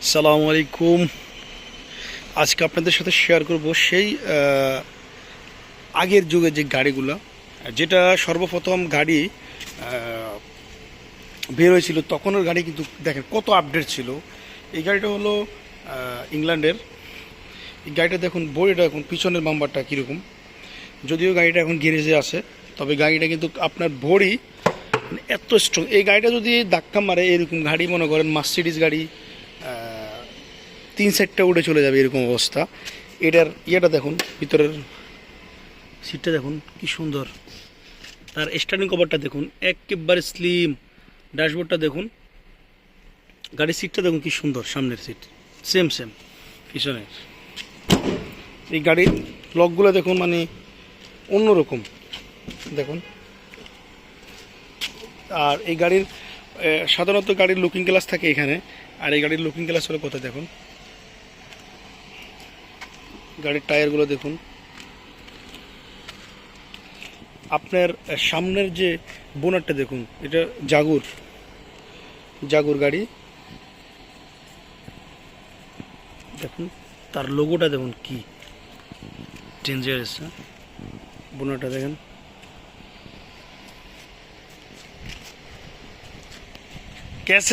আসসালামু আলাইকুম। আজকে আপনাদের সাথে শেয়ার করব সেই আগের যুগে যে গাড়িগুলো, যেটা সর্বপ্রথম গাড়ি বের হয়েছিল তখনের গাড়ি, কিন্তু দেখেন কত আপডেট ছিল। এই গাড়িটা হলো ইংল্যান্ডের। এই গাড়িটা দেখুন, বডিটা এখন পিছনের বাম্পারটা কীরকম। যদিও গাড়িটা এখন গ্যারেজে আছে, তবে গাড়িটা কিন্তু আপনার বডি এত স্ট্রং। এই গাড়িটা যদি ধাক্কা মারে, এরকম গাড়ি মনে করেন মার্সিডিজ গাড়ি 3-4টা উড়ে চলে যাবে, এরকম অবস্থা। এটার ইয়েটা দেখুন, ভিতরের সিটটা দেখুন কি সুন্দর। তার স্টার্টিং কভারটা দেখুন, একেবারে স্লিম। ড্যাশবোর্ডটা দেখুন, গাড়ির সিটটা দেখুন কি সুন্দর। সামনের সিট সেম সেম, পিছনের। এই গাড়ির লকগুলো দেখুন, মানে অন্যরকম দেখুন। আর এই গাড়ির সাধারণত গাড়ির লুকিং গ্লাস থাকে এখানে, আর এই গাড়ির লুকিং গ্লাস হলো কোথায় দেখুন। গাড়ির টায়ারগুলো দেখুন। আপনার সামনের যে বোনারটা দেখুন, এটা জাগুর জাগুর গাড়ি দেখুন। তার লোগোটা দেখুন কি ডেঞ্জারাস। বোনারটা দেখেন। कैसे